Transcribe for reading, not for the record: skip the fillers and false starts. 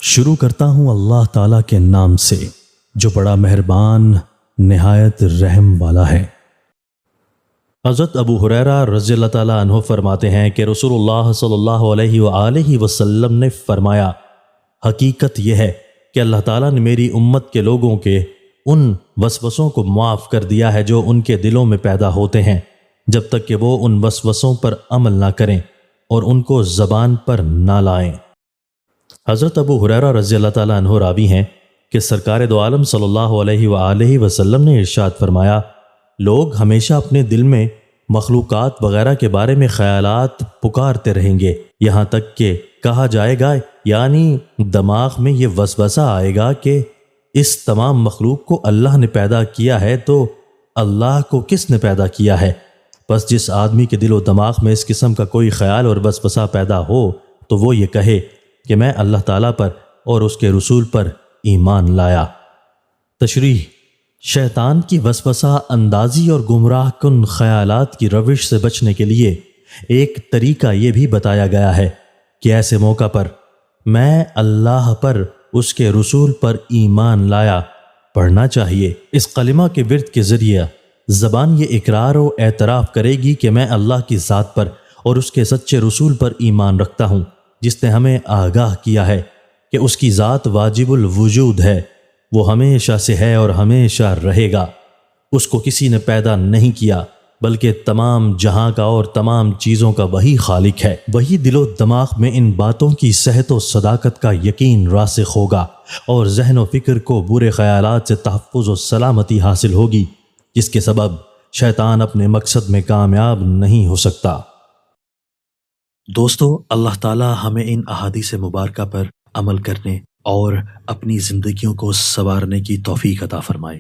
شروع کرتا ہوں اللہ تعالیٰ کے نام سے جو بڑا مہربان نہایت رحم والا ہے۔ حضرت ابو ہریرہ رضی اللہ تعالیٰ عنہ فرماتے ہیں کہ رسول اللہ صلی اللہ علیہ وآلہ وسلم نے فرمایا، حقیقت یہ ہے کہ اللہ تعالیٰ نے میری امت کے لوگوں کے ان وسوسوں کو معاف کر دیا ہے جو ان کے دلوں میں پیدا ہوتے ہیں، جب تک کہ وہ ان وسوسوں پر عمل نہ کریں اور ان کو زبان پر نہ لائیں۔ حضرت ابو ہریرہ رضی اللہ تعالیٰ عنہ راوی ہیں کہ سرکار دو عالم صلی اللہ علیہ وآلہ وسلم نے ارشاد فرمایا، لوگ ہمیشہ اپنے دل میں مخلوقات وغیرہ کے بارے میں خیالات پکارتے رہیں گے، یہاں تک کہ کہا جائے گا، یعنی دماغ میں یہ وسوسہ آئے گا کہ اس تمام مخلوق کو اللہ نے پیدا کیا ہے تو اللہ کو کس نے پیدا کیا ہے؟ بس جس آدمی کے دل و دماغ میں اس قسم کا کوئی خیال اور وسوسہ پیدا ہو تو وہ یہ کہے کہ میں اللہ تعالیٰ پر اور اس کے رسول پر ایمان لایا۔ تشریح: شیطان کی وسوسہ اندازی اور گمراہ کن خیالات کی روش سے بچنے کے لیے ایک طریقہ یہ بھی بتایا گیا ہے کہ ایسے موقع پر میں اللہ پر اس کے رسول پر ایمان لایا پڑھنا چاہیے۔ اس کلمہ کے ورد کے ذریعے زبان یہ اقرار و اعتراف کرے گی کہ میں اللہ کی ذات پر اور اس کے سچے رسول پر ایمان رکھتا ہوں، جس نے ہمیں آگاہ کیا ہے کہ اس کی ذات واجب الوجود ہے، وہ ہمیشہ سے ہے اور ہمیشہ رہے گا، اس کو کسی نے پیدا نہیں کیا بلکہ تمام جہاں کا اور تمام چیزوں کا وہی خالق ہے۔ وہی دل و دماغ میں ان باتوں کی صحت و صداقت کا یقین راسخ ہوگا اور ذہن و فکر کو برے خیالات سے تحفظ و سلامتی حاصل ہوگی، جس کے سبب شیطان اپنے مقصد میں کامیاب نہیں ہو سکتا۔ دوستو، اللہ تعالی ہمیں ان احادیث مبارکہ پر عمل کرنے اور اپنی زندگیوں کو سنوارنے کی توفیق عطا فرمائے۔